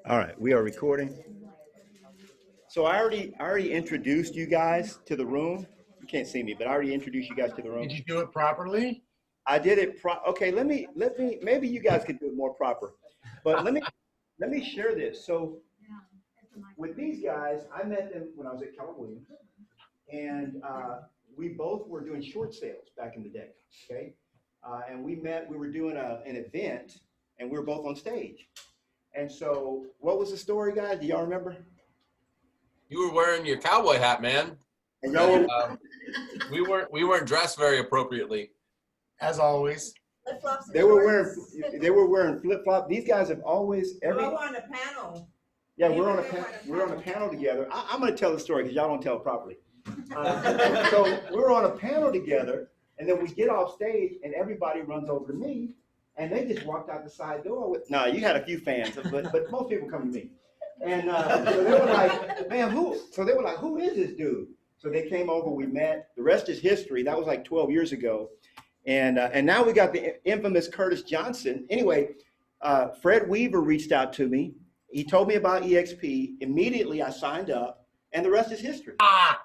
All right, we are recording. So I already introduced you guys to the room. You can't see me, but I already introduced you guys to the room. Did you do it properly? I did it okay, let me maybe you guys could do it more proper. But let me share this. So with these guys, I met them when I was at Knolly Williams, and we both were doing short sales back in the day. Okay, and we were doing an event, and we were both on stage. And so, what was the story, guys? Do y'all remember? You were wearing your cowboy hat, man. And y'all were, We weren't dressed very appropriately. As always. Flip-flops and they were shorts. wearing they were wearing flip flop. These guys have always We're all on a panel. yeah we're on a panel together. I'm going to tell the story because y'all don't tell it properly. So we're on a panel together, and then we get off stage, and everybody runs over to me, and they just walked out the side door with. No, you had a few fans, but most people come to me, and so they were like, "Man, who?" So they were like, "Who is this dude?" So they came over, we met. The rest is history. That was like 12 years ago. And now we got the infamous Curtis Johnson. Anyway, Fred Weaver reached out to me. He told me about eXp. Immediately, I signed up, and the rest is history. All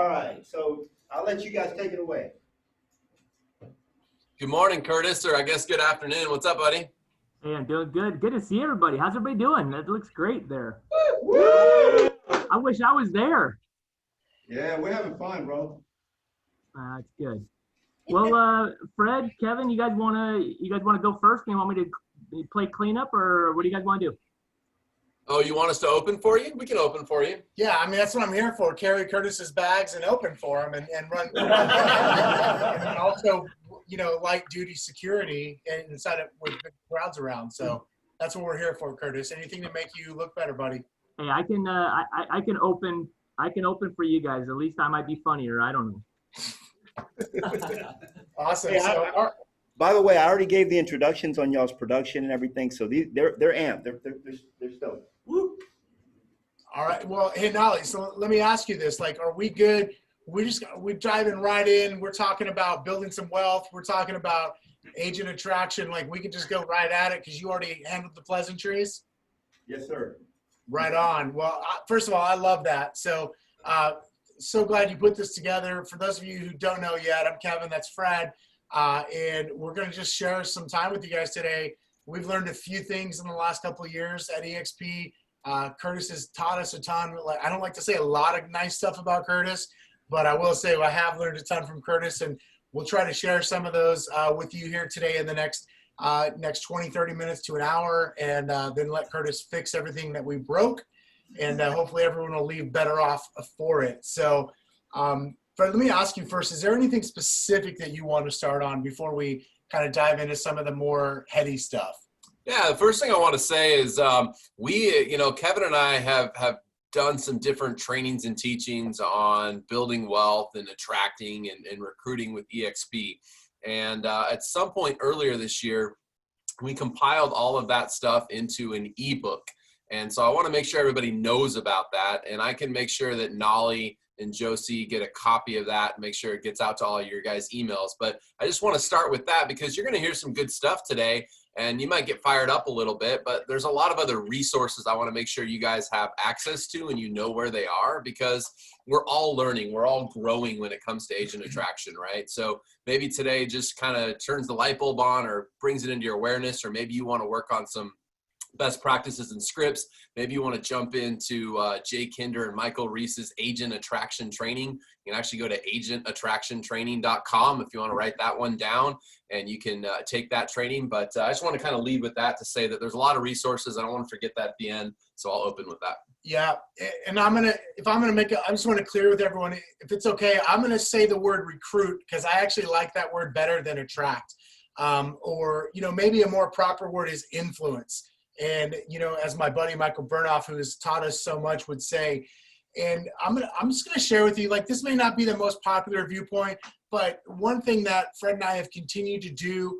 right, so I'll let you guys take it away. Good morning, Curtis, or I guess good afternoon. What's up, buddy? Hey, I'm doing good. Good to see everybody. How's everybody doing? That looks great there. Woo! I wish I was there. Yeah, we're having fun, bro. That's good. Well, Fred, Kevin, you guys wanna go first? You want me to play cleanup, or what do you guys want to do? Oh, you want us to open for you? We can open for you. Yeah, I mean, that's what I'm here for. Carry Curtis's bags and open for him and run. And also, light duty security inside of with big crowds around. So that's what we're here for, Curtis. Anything to make you look better, buddy. Hey, I can open for you guys. At least I might be funnier. I don't know. Awesome. Hey, So, by the way, I already gave the introductions on y'all's production and everything, so they're amped. They're stoked. Woo! all right. Well, hey, Knolly, so let me ask you this. Like, are we good? We're diving right in. We're talking about building some wealth. We're talking about agent attraction. Like, we can just go right at it because you already handled the pleasantries. Yes, sir. Right on. Well, first of all, I love that. So, so glad you put this together. For those of you who don't know yet, I'm Kevin, that's Fred. And we're going to just share some time with you guys today. We've learned a few things in the last couple of years at eXp. Curtis has taught us a ton. I don't like to say a lot of nice stuff about Curtis, but I will say I have learned a ton from Curtis, and we'll try to share some of those with you here today in the next 20, 30 minutes to an hour, and then let Curtis fix everything that we broke, and hopefully everyone will leave better off for it. So, Fred, let me ask you first, is there anything specific that you want to start on before we kind of dive into some of the more heady stuff? Yeah, the first thing I want to say is Kevin and I have done some different trainings and teachings on building wealth and attracting and recruiting with eXp. And at some point earlier this year, we compiled all of that stuff into an ebook. And so I want to make sure everybody knows about that. And I can make sure that Knolly and Josie get a copy of that and make sure it gets out to all your guys' emails. But I just want to start with that because you're going to hear some good stuff today. And you might get fired up a little bit, but there's a lot of other resources I want to make sure you guys have access to and you know where they are, because we're all learning, we're all growing when it comes to agent attraction, right? So maybe today just kind of turns the light bulb on or brings it into your awareness, or maybe you want to work on some best practices and scripts. Maybe you want to jump into Jay Kinder and Michael Reese's agent attraction training. You can actually go to agentattractiontraining.com if you want to write that one down, and you can take that training. But I just want to kind of lead with that to say that there's a lot of resources. I don't want to forget that at the end, so I'll open with that. Yeah, and I just want to clear with everyone, if it's okay, I'm going to say the word recruit because I actually like that word better than attract. Or maybe a more proper word is influence. And, as my buddy Michael Burnoff, who has taught us so much, would say, and I'm just going to share with you, like, this may not be the most popular viewpoint, but one thing that Fred and I have continued to do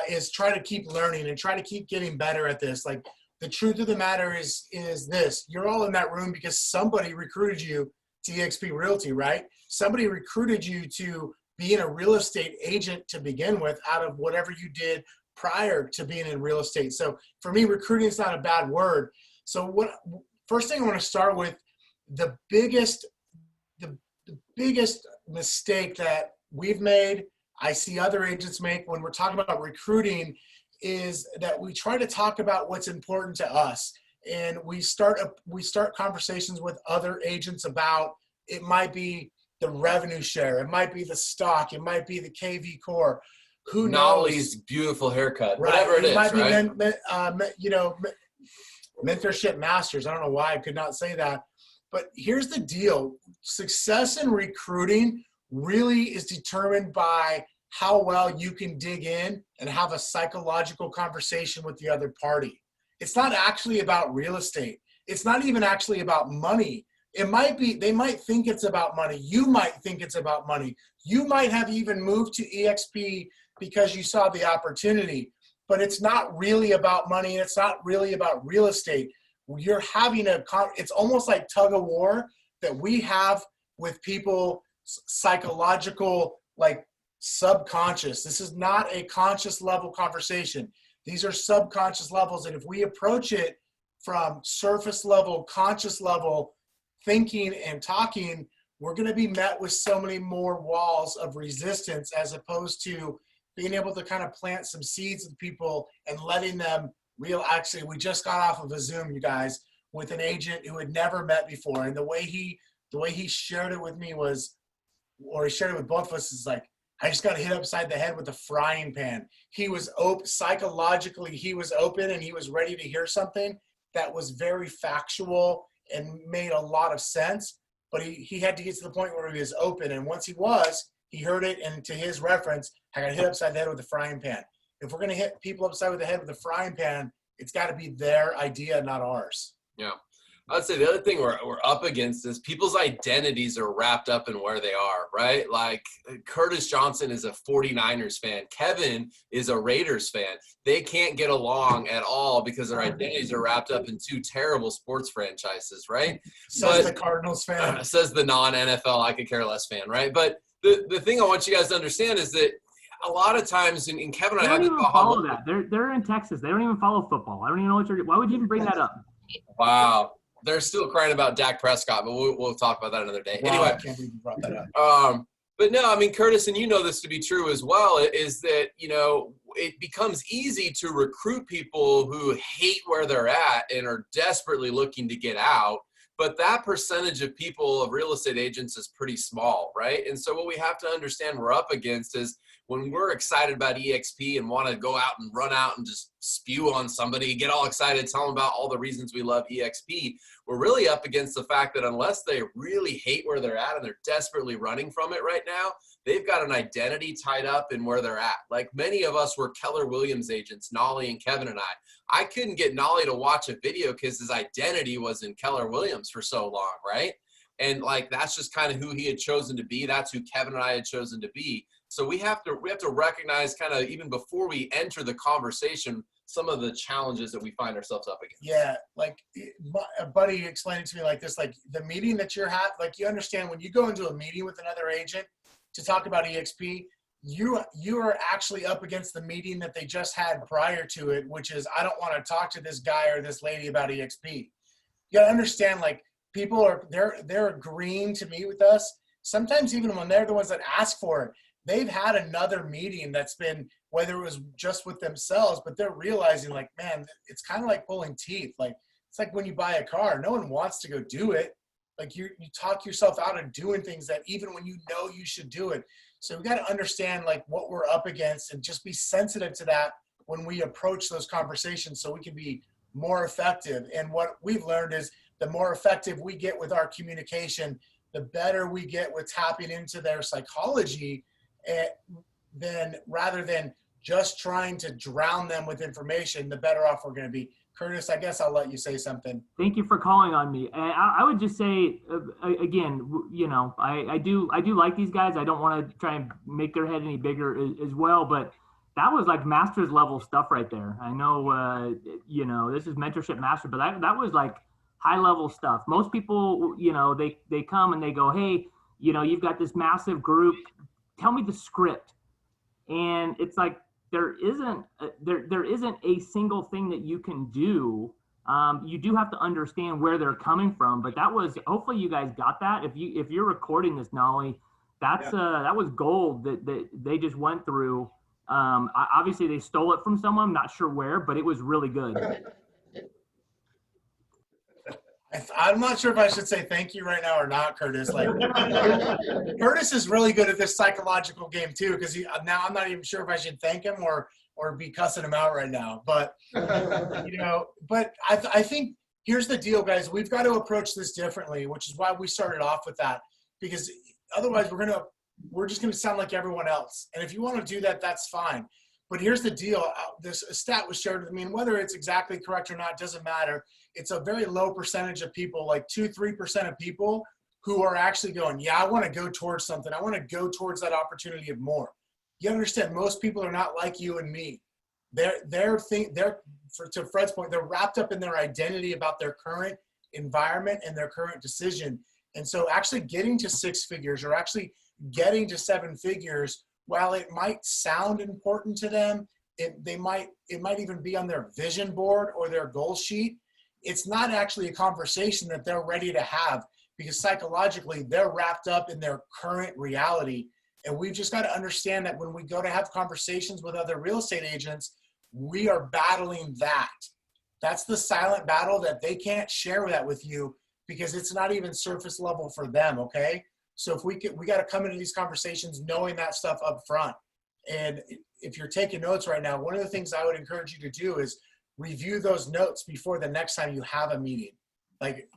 is try to keep learning and try to keep getting better at this. Like, the truth of the matter is this: you're all in that room because somebody recruited you to eXp Realty, right? Somebody recruited you to being a real estate agent to begin with out of whatever you did prior to being in real estate. So for me, recruiting is not a bad word. So first thing I want to start with, the biggest mistake that we've made, I see other agents make when we're talking about recruiting, is that we try to talk about what's important to us. And we start conversations with other agents about, it might be the revenue share, it might be the stock, it might be the KV core. Who Knolly's knows? beautiful haircut, Right. whatever it is, might be right? mentorship masters. I don't know why I could not say that. But here's the deal. Success in recruiting really is determined by how well you can dig in and have a psychological conversation with the other party. It's not actually about real estate. It's not even actually about money. It might be, they might think it's about money. You might think it's about money. You might have even moved to eXp because you saw the opportunity, but it's not really about money. And it's not really about real estate. You're having it's almost like tug of war that we have with people, psychological, like subconscious. This is not a conscious level conversation. These are subconscious levels. And if we approach it from surface level, conscious level thinking and talking, we're going to be met with so many more walls of resistance, as opposed to being able to kind of plant some seeds with people and letting them actually, we just got off of a Zoom, you guys, with an agent who had never met before. And the way he shared it with me was, or he shared it with both of us, is like, I just got hit upside the head with a frying pan. He was open, psychologically, he was open, and he was ready to hear something that was very factual and made a lot of sense. But he had to get to the point where he was open. And once he heard it, and to his reference, I got hit upside the head with a frying pan. If we're going to hit people upside the head with a frying pan, it's got to be their idea, not ours. Yeah. I'd say the other thing we're up against is people's identities are wrapped up in where they are, right? Like Curtis Johnson is a 49ers fan. Kevin is a Raiders fan. They can't get along at all because their identities are wrapped up in two terrible sports franchises, right? Says the Cardinals fan. Says the non-NFL, I could care less fan, right? But the thing I want you guys to understand is that a lot of times, and Kevin and I They have don't even follow that. They're in Texas. They don't even follow football. I don't even know why would you even bring that up? Wow. They're still crying about Dak Prescott, but we'll talk about that another day. Wow, Anyway, I can't believe you brought that up. But no, I mean, Curtis, and you know this to be true as well, is that, it becomes easy to recruit people who hate where they're at and are desperately looking to get out. But that percentage of people, of real estate agents, is pretty small, right? And so what we have to understand we're up against is when we're excited about eXp and want to go out and run out and just spew on somebody, get all excited, tell them about all the reasons we love eXp, we're really up against the fact that unless they really hate where they're at and they're desperately running from it right now, they've got an identity tied up in where they're at. Like many of us were Keller Williams agents, Knolly and Kevin and I couldn't get Knolly to watch a video because his identity was in Keller Williams for so long, right? And like that's just kind of who he had chosen to be. That's who Kevin and I had chosen to be. So we have to recognize, kind of even before we enter the conversation, some of the challenges that we find ourselves up against. Yeah, like a buddy explained it to me like this, like the meeting that you're having, like you understand when you go into a meeting with another agent to talk about eXp, you are actually up against the meeting that they just had prior to it, which is, I don't want to talk to this guy or this lady about eXp. You gotta understand, like people are, they're agreeing to meet with us. Sometimes even when they're the ones that ask for it, they've had another meeting that's been, whether it was just with themselves, but they're realizing like, man, it's kind of like pulling teeth. Like, it's like when you buy a car, no one wants to go do it. Like you talk yourself out of doing things that even when you know you should do it. So we got to understand like what we're up against and just be sensitive to that when we approach those conversations so we can be more effective. And what we've learned is the more effective we get with our communication, the better we get with tapping into their psychology, then rather than just trying to drown them with information, the better off we're going to be. Curtis, I guess I'll let you say something. Thank you for calling on me. I would just say, again, I do like these guys. I don't want to try and make their head any bigger as well, but that was like master's level stuff right there. I know, this is mentorship master, but that was like high level stuff. Most people, they come and they go, hey, you've got this massive group. Tell me the script. And it's like, there isn't a single thing that you can do. You do have to understand where they're coming from, but that was, hopefully you guys got that. If you're recording this, Knolly, that was gold that they just went through. Obviously they stole it from someone, I'm not sure where, but it was really good. I'm not sure if I should say thank you right now or not, Curtis. Like, Curtis is really good at this psychological game too, because now I'm not even sure if I should thank him or be cussing him out right now. But but I think here's the deal, guys. We've got to approach this differently, which is why we started off with that, because otherwise we're just gonna sound like everyone else. And if you want to do that, that's fine. But here's the deal. This stat was shared with me, and whether it's exactly correct or not doesn't matter. It's a very low percentage of people, like 2-3% of people, who are actually going, yeah, I want to go towards something. I want to go towards that opportunity of more. You understand, most people are not like you and me. To Fred's point, they're wrapped up in their identity about their current environment and their current decision. And so actually getting to 6 figures or actually getting to 7 figures, while it might sound important to them, it might even be on their vision board or their goal sheet. It's not actually a conversation that they're ready to have, because psychologically they're wrapped up in their current reality. And we've just got to understand that when we go to have conversations with other real estate agents, we are battling that. That's the silent battle that they can't share that with you, because it's not even surface level for them, okay? So if we got to come into these conversations knowing that stuff up front. And if you're taking notes right now, one of the things I would encourage you to do is review those notes before the next time you have a meeting. Like,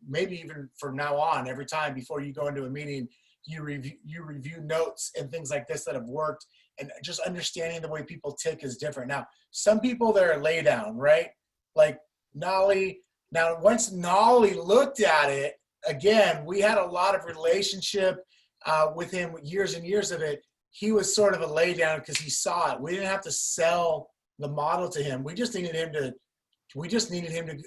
maybe even from now on, every time before you go into a meeting, you review notes and things like this that have worked, and just understanding the way people tick is different. Now, some people, they're lay down, right? Like Knolly. Now, once Knolly looked at it, again, we had a lot of relationship with him, years and years of it. He was sort of a lay down because he saw it. We didn't have to sell the model to him. We just needed him to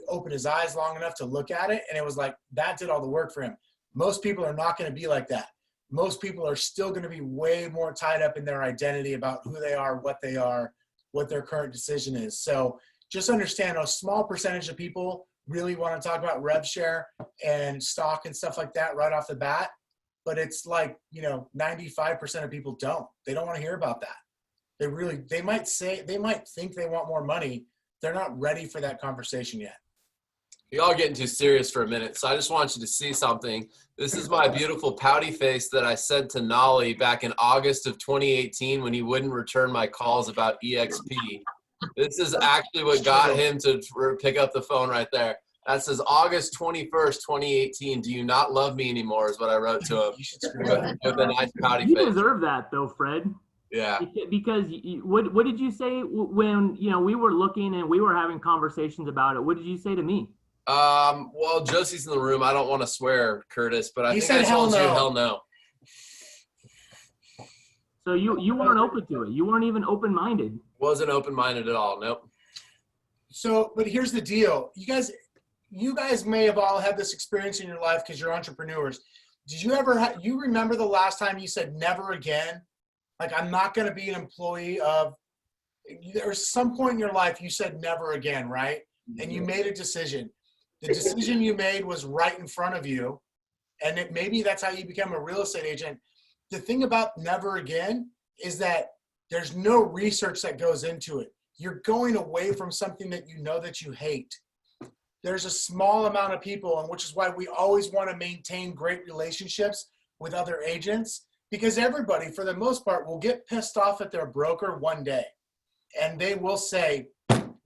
open his eyes long enough to look at it. And it was like, that did all the work for him. Most people are not going to be like that. Most people are still going to be way more tied up in their identity about who they are, what their current decision is. So just understand, a small percentage of people really want to talk about rev share and stock and stuff like that right off the bat. But it's like, 95% of people don't. They don't want to hear about that. They might think they want more money. They're not ready for that conversation yet. Y'all getting too serious for a minute, so I just want you to see something. This is my beautiful pouty face that I sent to Knolly back in August of 2018 when he wouldn't return my calls about eXp. This is actually what got him to pick up the phone right there. That says August 21st, 2018. Do you not love me anymore is what I wrote to him with a nice pouty face. You deserve that though, Fred. Yeah. Because what did you say when we were looking and we were having conversations about it? What did you say to me? Well, Josie's in the room. I don't want to swear, Curtis, but I think I told you hell no. So you weren't open to it. You weren't even open-minded. Wasn't open-minded at all. Nope. So, but here's the deal. You guys may have all had this experience in your life because you're entrepreneurs. Did you ever you remember the last time you said never again? Like, I'm not going to be an employee of, there's some point in your life you said never again, right? And you made a decision. The decision you made was right in front of you. And maybe that's how you become a real estate agent. The thing about never again is that there's no research that goes into it. You're going away from something that you know that you hate. There's a small amount of people, and which is why we always want to maintain great relationships with other agents, because everybody, for the most part, will get pissed off at their broker one day. And they will say,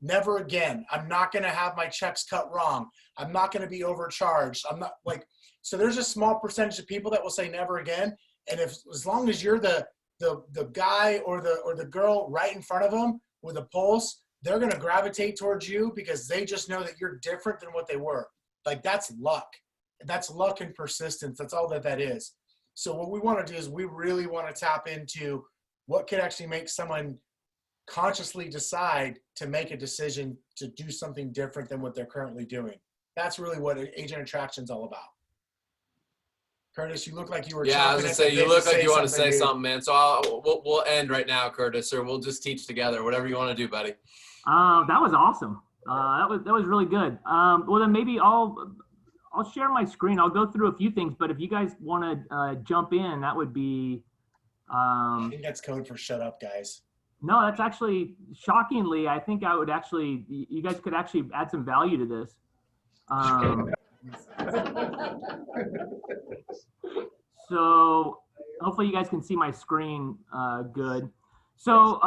never again. I'm not going to have my checks cut wrong. I'm not going to be overcharged. I'm not so there's a small percentage of people that will say never again. And as long as you're the guy or the girl right in front of them with a pulse, they're going to gravitate towards you because they just know that you're different than what they were. Like, that's luck. That's luck and persistence. That's all that is. So what we want to do is we really want to tap into what could actually make someone consciously decide to make a decision to do something different than what they're currently doing. That's really what agent attraction is all about. Curtis, you look like you were. Yeah, I was chomping gonna at say the you bit look to like you want to say dude. something, man. So we'll end right now, Curtis, or we'll just teach together. Whatever you want to do, buddy. That was awesome. That was really good. Well, then maybe I'll share my screen. I'll go through a few things, but if you guys want to jump in, that would be. I think that's code for shut up, guys. No, that's actually shockingly. I think I would actually. You guys could actually add some value to this. So hopefully you guys can see my screen good. So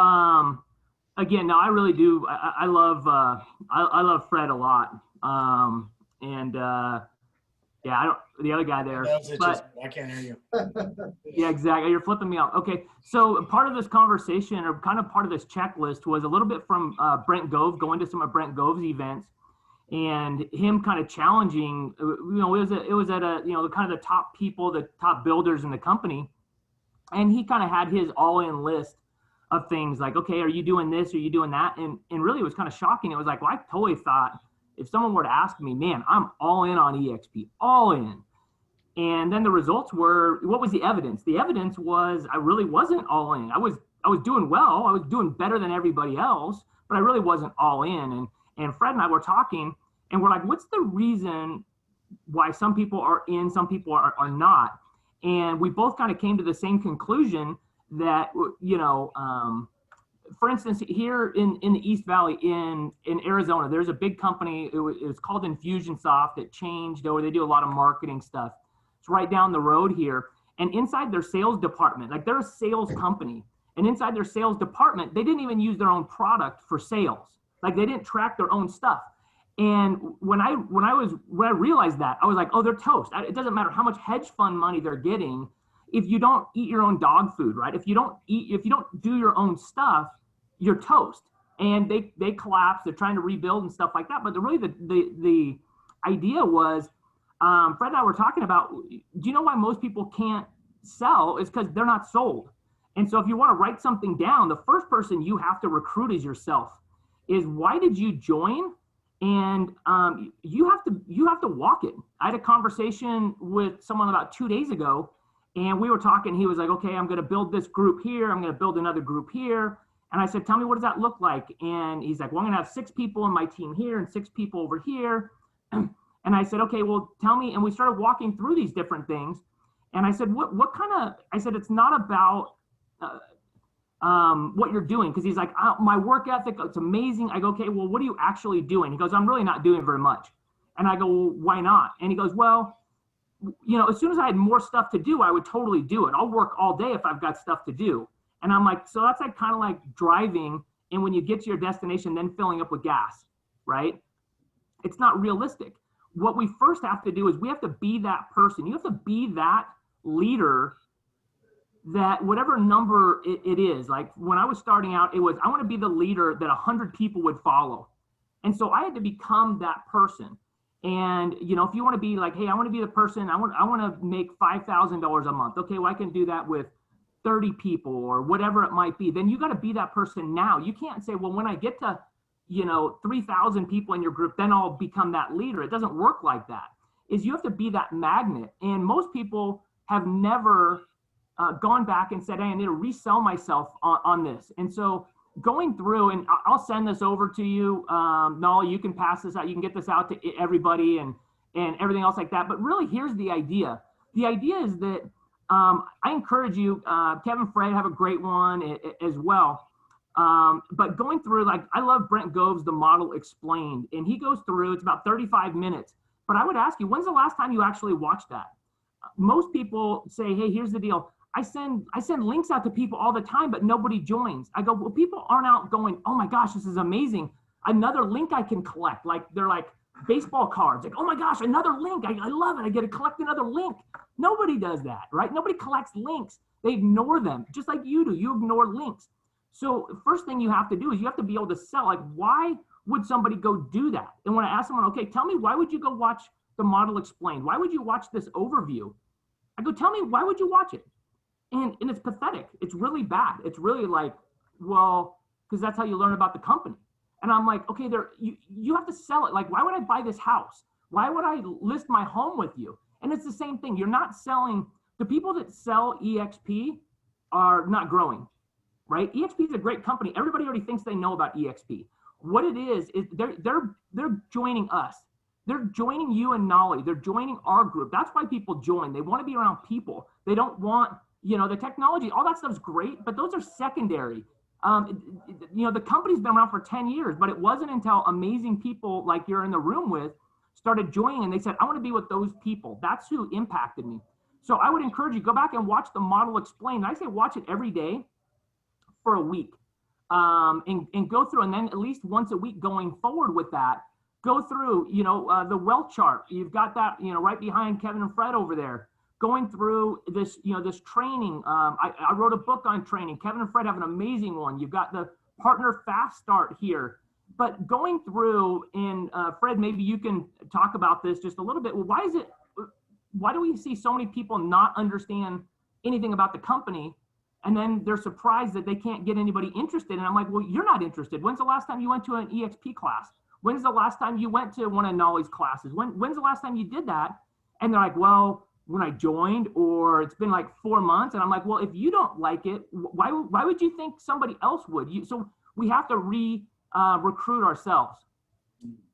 again, no, I really do. I love Fred a lot. Yeah, I don't. The other guy there, but I can't hear you. yeah, exactly. You're flipping me off. Okay, so part of this conversation, or kind of part of this checklist, was a little bit from Brent Gove, going to some of Brent Gove's events, and him kind of challenging. You know, it was at a, you know, the kind of the top people, the top builders in the company, and he kind of had his all-in list of things like, okay, are you doing this? Are you doing that? And really, it was kind of shocking. It was like, well, I totally thought if someone were to ask me, man, I'm all in on eXp, all in. And then the results were, what was the evidence? The evidence was I really wasn't all in. I was doing well. I was doing better than everybody else, but I really wasn't all in. And Fred and I were talking, and we're like, what's the reason why some people are in, some people are not? And we both kind of came to the same conclusion that, you know, for instance, here in the East Valley in Arizona, there's a big company. It was called Infusionsoft. It changed, or they do a lot of marketing stuff. It's right down the road here. And inside their sales department, like they're a sales company, and inside their sales department, they didn't even use their own product for sales. Like they didn't track their own stuff. And when I realized that, I was like, oh, they're toast. It doesn't matter how much hedge fund money they're getting. If you don't eat your own dog food, right? If you don't do your own stuff, you're toast. And they collapse. They're trying to rebuild and stuff like that. But the idea was, Fred and I were talking about, do you know why most people can't sell? Is because they're not sold. And so if you want to write something down, the first person you have to recruit is yourself. Is why did you join? And you have to walk it. I had a conversation with someone about 2 days ago, and we were talking. He was like, okay, I'm going to build this group here. I'm going to build another group here. And I said, tell me, what does that look like? And he's like, well, I'm going to have 6 people in my team here and 6 people over here. And I said, okay, well, tell me. And we started walking through these different things. And I said, what kind of, I said, it's not about what you're doing. Because he's like, oh, my work ethic, it's amazing. I go, okay, well, what are you actually doing? He goes, I'm really not doing very much. And I go, well, why not? And he goes, well, you know, as soon as I had more stuff to do, I would totally do it. I'll work all day if I've got stuff to do. And I'm like, so that's like kind of like driving, and when you get to your destination, then filling up with gas, right? It's not realistic. What we first have to do is we have to be that person. You have to be that leader, that whatever number it is. Like when I was starting out, it was, I want to be the leader that 100 people would follow. And so I had to become that person. And, you know, if you want to be like, hey, I want to be the person, I want to make $5,000 a month. Okay, well, I can do that with 30 people or whatever it might be. Then you got to be that person now. You can't say, well, when I get to, you know, 3,000 people in your group, then I'll become that leader. It doesn't work like that. Is you have to be that magnet. And most people have never gone back and said, hey, I need to resell myself on this. And so going through, and I'll send this over to you, Knolly, you can pass this out. You can get this out to everybody and everything else like that. But really, here's the idea. The idea is that I encourage you, Kevin, Fred, have a great one as well. But going through, like, I love Brent Gove's The Model Explained, and he goes through, it's about 35 minutes. But I would ask you, when's the last time you actually watched that? Most people say, hey, here's the deal. I send links out to people all the time, but nobody joins. I go, well, people aren't out going, oh my gosh, this is amazing. Another link I can collect. Like, they're like baseball cards. Like, oh my gosh, another link. I love it. I get to collect another link. Nobody does that, right? Nobody collects links. They ignore them, just like you do. You ignore links. So first thing you have to do is you have to be able to sell. Like, why would somebody go do that? And when I ask someone, okay, tell me, why would you go watch The Model Explained? Why would you watch this overview? I go, tell me, why would you watch it? And it's pathetic. It's really bad. It's really like, well, because that's how you learn about the company. And I'm like, okay, you have to sell it. Like, why would I buy this house? Why would I list my home with you? And it's the same thing. You're not selling, the people that sell eXp are not growing, right? eXp is a great company. Everybody already thinks they know about eXp. What it is they're joining us. They're joining you and Knolly. They're joining our group. That's why people join. They want to be around people. They don't want, the technology, all that stuff's great, but those are secondary. The company's been around for 10 years, but it wasn't until amazing people like you're in the room with started joining and they said, I want to be with those people. That's who impacted me. So I would encourage you, go back and watch the model explained. I say watch it every day for a week and go through, and then at least once a week going forward with that, go through, the wealth chart. You've got that, right behind Kevin and Fred over there. Going through this, this training. I wrote a book on training. Kevin and Fred have an amazing one. You've got the partner fast start here. But going through, and Fred, maybe you can talk about this just a little bit. Well, why do we see so many people not understand anything about the company? And then they're surprised that they can't get anybody interested. And I'm like, well, you're not interested. When's the last time you went to an eXp class? When's the last time you went to one of Knolly's classes? When's the last time you did that? And they're like, well, when I joined, or it's been like 4 months. And I'm like, well, if you don't like it, why would you think somebody else would? So we have to recruit ourselves.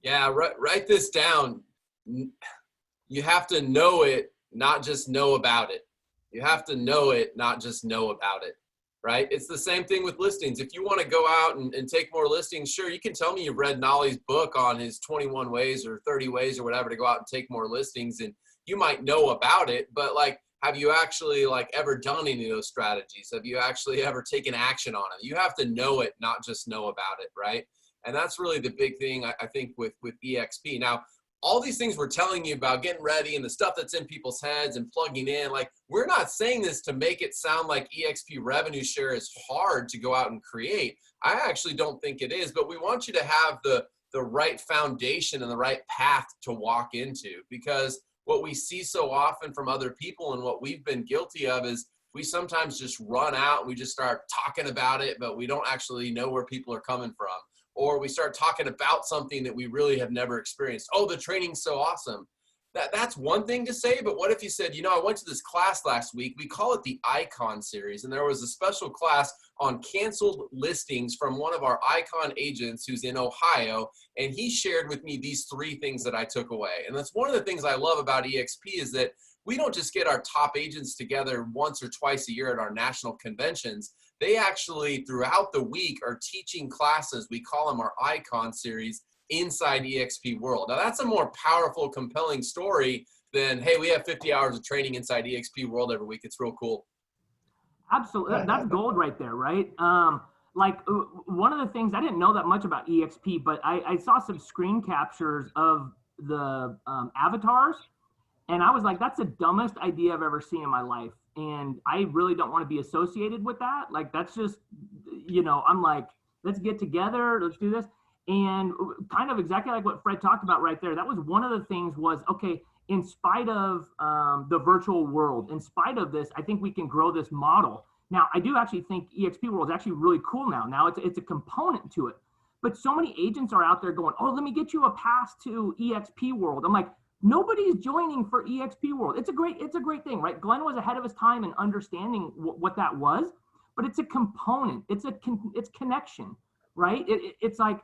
Yeah, write this down. You have to know it, not just know about it. You have to know it, not just know about it, right? It's the same thing with listings. If you want to go out and take more listings, sure, you can tell me you've read Knolly's book on his 21 ways or 30 ways or whatever to go out and take more listings, and you might know about it, but like, have you actually ever done any of those strategies? Have you actually ever taken action on it? You have to know it, not just know about it, right? And that's really the big thing, I think, with eXp. Now, all these things we're telling you about getting ready and the stuff that's in people's heads and plugging in, we're not saying this to make it sound like eXp revenue share is hard to go out and create. I actually don't think it is, but we want you to have the right foundation and the right path to walk into, because what we see so often from other people and what we've been guilty of is we sometimes just run out and we just start talking about it, but we don't actually know where people are coming from. Or we start talking about something that we really have never experienced. Oh, the training's so awesome. That's one thing to say, but what if you said, I went to this class last week. We call it the Icon series, and there was a special class on canceled listings from one of our Icon agents who's in Ohio, and he shared with me these 3 things that I took away. And that's one of the things I love about eXp is that we don't just get our top agents together once or twice a year at our national conventions. They actually, throughout the week, are teaching classes. We call them our Icon series inside eXp World. Now, that's a more powerful, compelling story than, hey, we have 50 hours of training inside eXp World every week. It's real cool. Absolutely. That's gold right there, right? One of the things, I didn't know that much about eXp, but I saw some screen captures of the avatars, and I was like, that's the dumbest idea I've ever seen in my life. And I really don't want to be associated with that. That's just, I'm like, let's get together, let's do this. And kind of exactly like what Fred talked about right there. That was one of the things was, okay, in spite of the virtual world, in spite of this, I think we can grow this model. Now, I do actually think eXp World is actually really cool now. Now it's a component to it. But so many agents are out there going, oh, let me get you a pass to eXp World. I'm like, nobody's joining for eXp World. It's a great thing, right? Glenn was ahead of his time in understanding what that was, but it's a component. It's connection, right? It's like,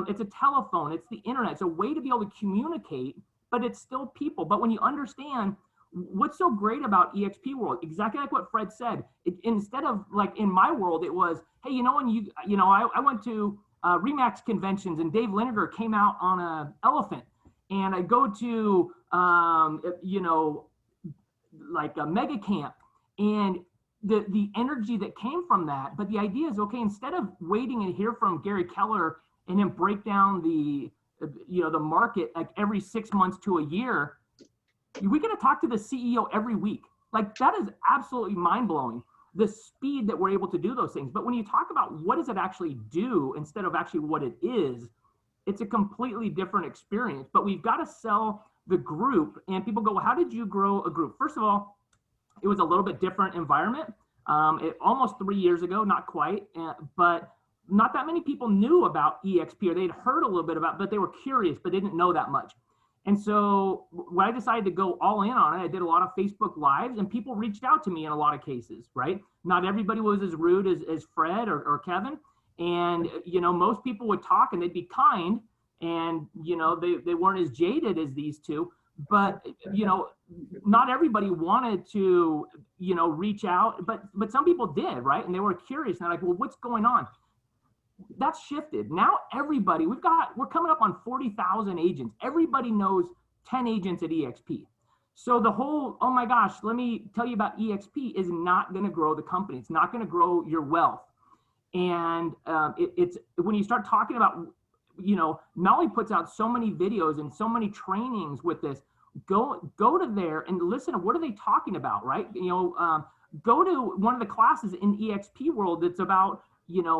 it's a telephone, it's the internet. It's a way to be able to communicate, but it's still people. But when you understand what's so great about eXp World, exactly like what Fred said, instead of like in my world, it was, hey, I went to Remax conventions and Dave Lineker came out on an elephant. And I go to, like a mega camp, and the energy that came from that. But the idea is, okay, instead of waiting and hear from Gary Keller and then break down the market like every 6 months to a year, we get to talk to the CEO every week. Like, that is absolutely mind blowing, the speed that we're able to do those things. But when you talk about what does it actually do instead of actually what it is, it's a completely different experience. But we've got to sell the group, and people go, well, how did you grow a group? First of all, it was a little bit different environment. Almost 3 years ago, not quite, but not that many people knew about eXp, or they'd heard a little bit about, but they were curious, but they didn't know that much. And so when I decided to go all in on it, I did a lot of Facebook Lives, and people reached out to me in a lot of cases, right? Not everybody was as rude as Fred or Kevin. And, most people would talk and they'd be kind, and, they weren't as jaded as these two. But, not everybody wanted to, reach out, but some people did, right? And they were curious, and they're like, well, what's going on? That's shifted. Now everybody, we're coming up on 40,000 agents. Everybody knows 10 agents at eXp. So the whole, oh my gosh, let me tell you about eXp is not going to grow the company. It's not going to grow your wealth. And it's when you start talking about, Knolly puts out so many videos and so many trainings with this. Go to there and listen to what are they talking about, right? Go to one of the classes in eXp world that's about,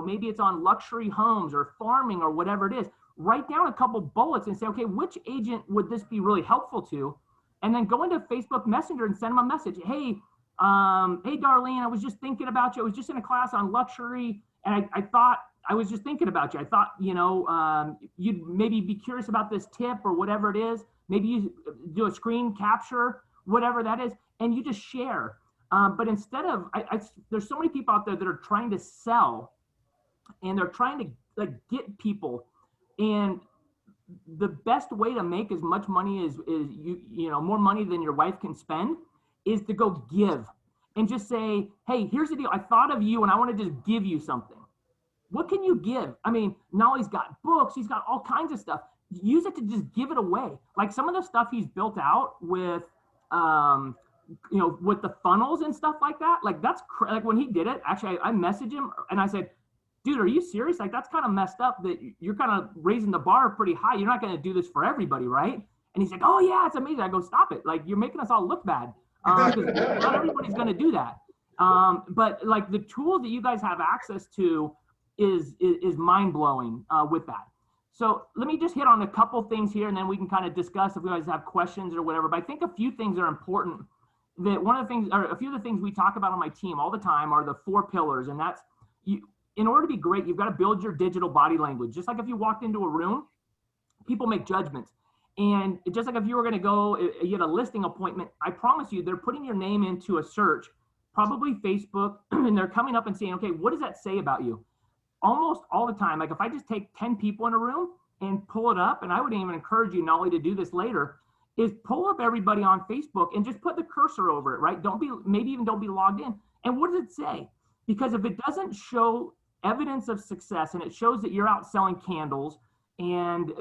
maybe it's on luxury homes or farming or whatever it is. Write down a couple bullets and say, okay, which agent would this be really helpful to? And then go into Facebook Messenger and send them a message. Hey, Darlene, I was just thinking about you. I was just in a class on luxury, and I was just thinking about you. I thought, you'd maybe be curious about this tip or whatever it is. Maybe you do a screen capture, whatever that is, and you just share. But instead of, there's so many people out there that are trying to sell, and they're trying to get people. And the best way to make as much money as more money than your wife can spend is to go give and just say, hey, here's the deal. I thought of you and I want to just give you something. What can you give? I mean, Knolly's got books. He's got all kinds of stuff. Use it to just give it away. Like some of the stuff he's built out with, with the funnels and stuff like that. Like that's like when he did it, actually, I messaged him and I said, dude, are you serious? Like that's kind of messed up that you're kind of raising the bar pretty high. You're not going to do this for everybody, right? And he's like, oh yeah, it's amazing. I go, stop it. Like you're making us all look bad. Because not everybody's going to do that. But like the tools that you guys have access to is mind blowing with that. So let me just hit on a couple things here, and then we can kind of discuss if you guys have questions or whatever. But I think a few things are important. That one of the things, or a few of the things we talk about on my team all the time are the 4 pillars, and that's you. In order to be great, you've got to build your digital body language. Just like if you walked into a room, people make judgments. And just like if you were going to go, you had a listing appointment, I promise you, they're putting your name into a search, probably Facebook, and they're coming up and saying, okay, what does that say about you? Almost all the time, like if I just take 10 people in a room and pull it up, and I would even encourage you, Knolly, to do this later, is pull up everybody on Facebook and just put the cursor over it, right? Maybe even don't be logged in. And what does it say? Because if it doesn't show evidence of success and it shows that you're out selling candles and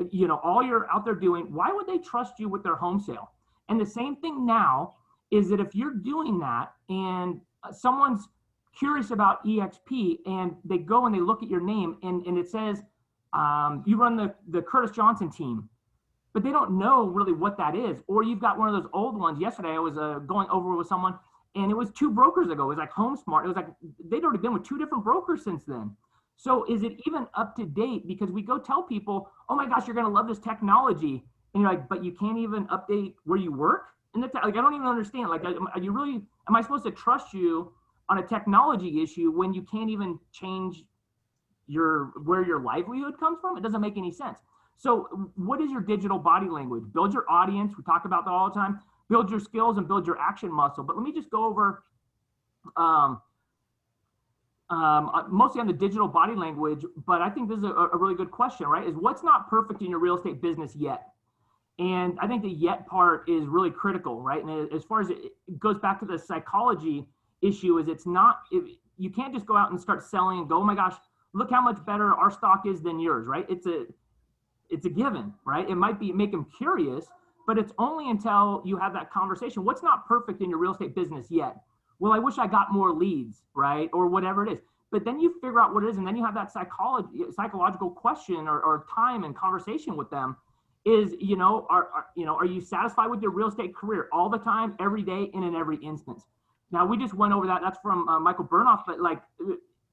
all you're out there doing, why would they trust you with their home sale? And the same thing now is that if you're doing that and someone's curious about eXp and they go and they look at your name and it says you run the Curtis Johnson team, but they don't know really what that is. Or you've got one of those old ones. Yesterday I was going over with someone, and it was 2 brokers ago. It was like HomeSmart. It was like they'd already been with 2 different brokers since then. So is it even up to date? Because we go tell people, oh my gosh, you're going to love this technology. And you're like, but you can't even update where you work? And like, I don't even understand. Like, am I supposed to trust you on a technology issue when you can't even change where your livelihood comes from? It doesn't make any sense. So what is your digital body language? Build your audience. We talk about that all the time. Build your skills and build your action muscle. But let me just go over mostly on the digital body language, but I think this is a really good question, right? Is what's not perfect in your real estate business yet? And I think the yet part is really critical, right? And as far as it goes back to the psychology issue, is you can't just go out and start selling and go, oh my gosh, look how much better our stock is than yours, right? It's a given, right? It might make them curious, but it's only until you have that conversation. What's not perfect in your real estate business yet? Well, I wish I got more leads, right? Or whatever it is. But then you figure out what it is, and then you have that psychological question or time and conversation with them. Is, are you satisfied with your real estate career all the time, every day, and in every instance? Now, we just went over that. That's from Michael Bernoff, but like,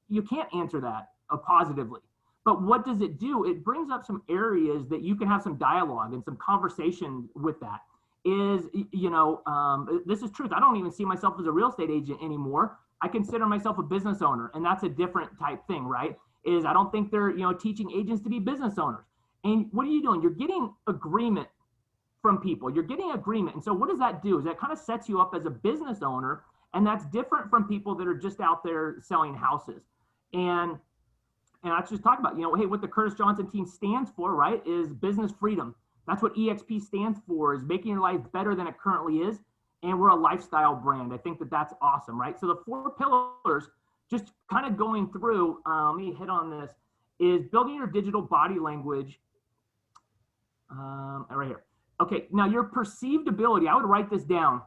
you can't answer that positively. But what does it do? It brings up some areas that you can have some dialogue and some conversation with that. This is truth. I don't even see myself as a real estate agent anymore. I consider myself a business owner, and that's a different type thing, right? I don't think they're, teaching agents to be business owners. And what are you doing? You're getting agreement from people. You're getting agreement. And so what does that do? Is that kind of sets you up as a business owner, and that's different from people that are just out there selling houses. And I just talked about, hey, what the Curtis Johnson team stands for, right, is business freedom. That's what eXp stands for, is making your life better than it currently is. And we're a lifestyle brand. I think that that's awesome, right? So the 4 pillars, just kind of going through, let me hit on this, is building your digital body language. Right here. Okay, now your perceived ability, I would write this down,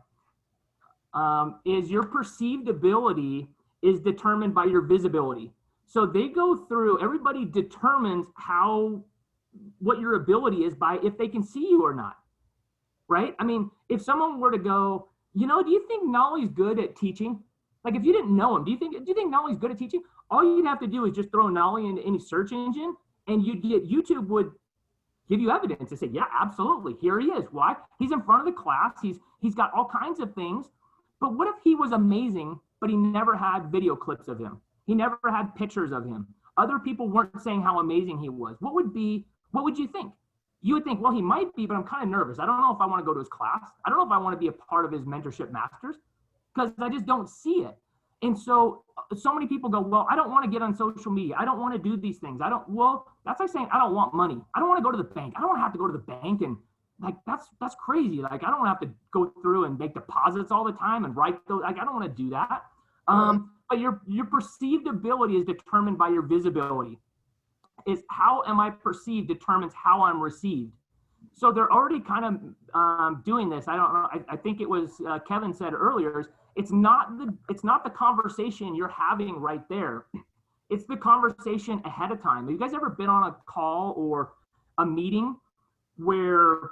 is your perceived ability is determined by your visibility. So they go through, everybody determines what your ability is by if they can see you or not, right? I mean, if someone were to go, do you think Knolly's good at teaching? Like if you didn't know him, do you think Knolly's good at teaching? All you'd have to do is just throw Knolly into any search engine, and YouTube would give you evidence to say, yeah, absolutely, here he is. Why? He's in front of the class. He's got all kinds of things. But what if he was amazing, but he never had video clips of him? He never had pictures of him. Other people weren't saying how amazing he was. What would you think? You would think, well, he might be, but I'm kind of nervous. I don't know if I want to go to his class. I don't know if I want to be a part of his mentorship masters, because I just don't see it. And so many people go, well, I don't want to get on social media. I don't want to do these things. Well, that's like saying, I don't want money. I don't want to go to the bank. I don't want to have to go to the bank. And like, that's crazy. Like, I don't want to have to go through and make deposits all the time and write those. Like, I don't want to do that. But your perceived ability is determined by your visibility. Is how am I perceived determines how I'm received. So they're already kind of doing this. I don't know. I think it was Kevin said earlier. It's not the conversation you're having right there. It's the conversation ahead of time. Have you guys ever been on a call or a meeting where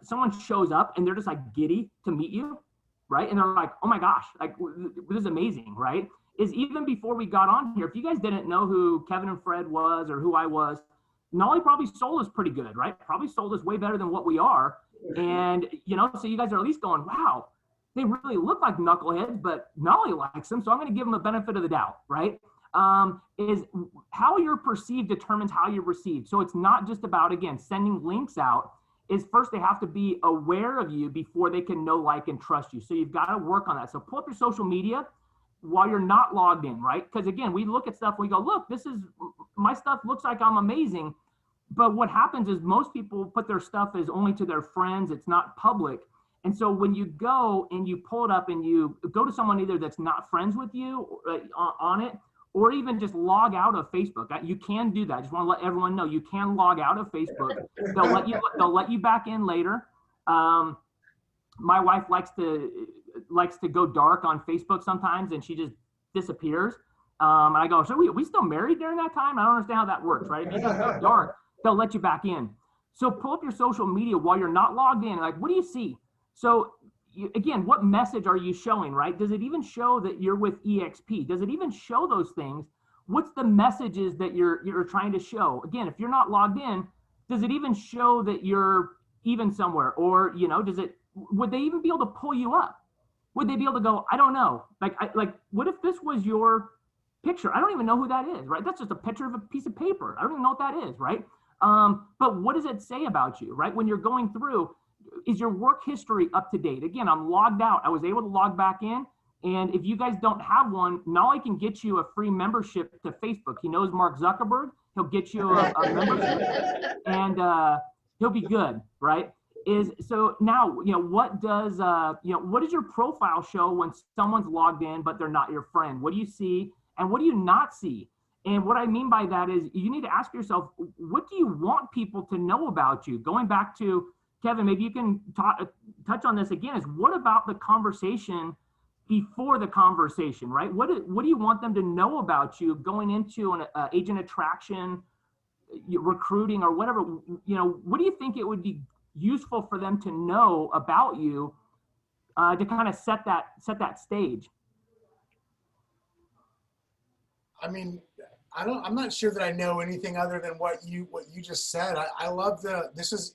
someone shows up and they're just like giddy to meet you, right? And they're like, oh my gosh, like this is amazing, right? Is even before we got on here, if you guys didn't know who Kevin and Fred was or who I was, Knolly probably sold us pretty good, right? Probably sold us way better than what we are. And, so you guys are at least going, wow, they really look like knuckleheads, but Knolly likes them, so I'm going to give them the benefit of the doubt, right? Is how you're perceived determines how you're received. So it's not just about, again, sending links out. Is first they have to be aware of you before they can know, like, and trust you. So you've got to work on that. So pull up your social media while you're not logged in, right? Because again, we look at stuff and we go, look, my stuff looks like I'm amazing. But what happens is most people put their stuff as only to their friends. It's not public. And so when you go and you pull it up and you go to someone either that's not friends with you on it, or even just log out of Facebook. You can do that. I just want to let everyone know you can log out of Facebook. They'll let you back in later. My wife likes to go dark on Facebook sometimes, and she just disappears. And I go, so we still married during that time? I don't understand how that works, right? If you just go dark, they'll let you back in. So pull up your social media while you're not logged in. Like, what do you see? So again, what message are you showing, right? Does it even show that you're with eXp? Does it even show those things? What's the messages that you're trying to show? Again, if you're not logged in, does it even show that you're even somewhere? Or, would they even be able to pull you up? Would they be able to go, I don't know. Like, what if this was your picture? I don't even know who that is, right? That's just a picture of a piece of paper. I don't even know what that is, right? But what does it say about you, right? When you're going through, is your work history up to date? Again, I'm logged out. I was able to log back in. And if you guys don't have one, Knolly can get you a free membership to Facebook. He knows Mark Zuckerberg. He'll get you a membership, and he'll be good, right? So now, what does your profile show when someone's logged in but they're not your friend? What do you see and what do you not see? And what I mean by that is you need to ask yourself, what do you want people to know about you? Going back to Kevin, maybe you can touch on this again, is what about the conversation before the conversation, right? What do you want them to know about you going into an agent attraction, recruiting, or whatever? What do you think it would be useful for them to know about you to kind of set that stage? I mean, I'm not sure that I know anything other than what you just said. I love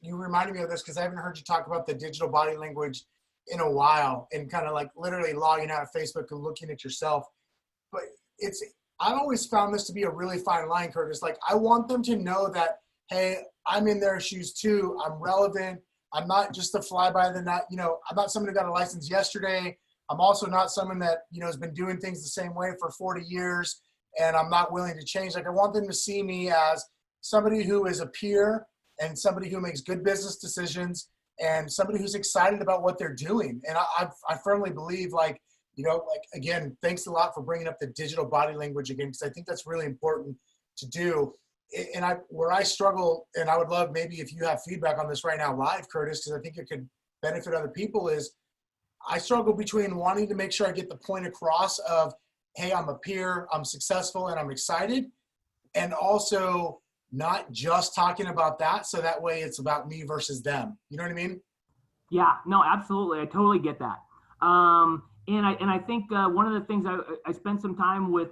you reminded me of this because I haven't heard you talk about the digital body language in a while, and kind of like literally logging out of Facebook and looking at yourself. But I've always found this to be a really fine line, Curtis. Like, I want them to know that, hey, I'm in their shoes too. I'm relevant. I'm not just a fly by the night, I'm not someone who got a license yesterday. I'm also not someone that, has been doing things the same way for 40 years and I'm not willing to change. Like I want them to see me as somebody who is a peer and somebody who makes good business decisions and somebody who's excited about what they're doing. And I firmly believe again, thanks a lot for bringing up the digital body language again, because I think that's really important to do. And where I struggle, and I would love maybe if you have feedback on this right now live, Curtis, because I think it could benefit other people, is I struggle between wanting to make sure I get the point across of, hey, I'm a peer, I'm successful, and I'm excited, and also not just talking about that, so that way it's about me versus them. You know what I mean? Yeah, no, absolutely. I totally get that. And I think one of the things I spent some time with,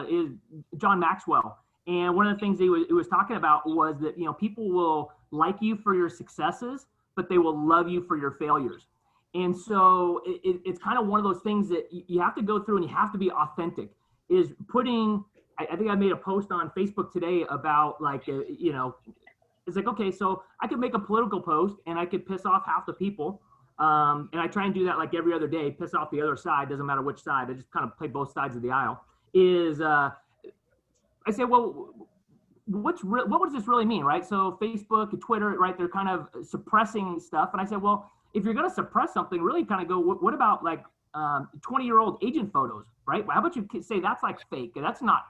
is John Maxwell. And one of the things he was talking about was that, people will like you for your successes, but they will love you for your failures. And so it's kind of one of those things that you have to go through and you have to be authentic. Is putting, I think I made a post on Facebook today about it's like, okay, so I could make a political post and I could piss off half the people. And I try and do that like every other day, piss off the other side, doesn't matter which side. I just kind of play both sides of the aisle. I say, well, what does this really mean, right? So Facebook, Twitter, right, they're kind of suppressing stuff. And I said, well, if you're going to suppress something, really kind of go, what about 20-year-old agent photos, right? How about you say that's like fake? That's not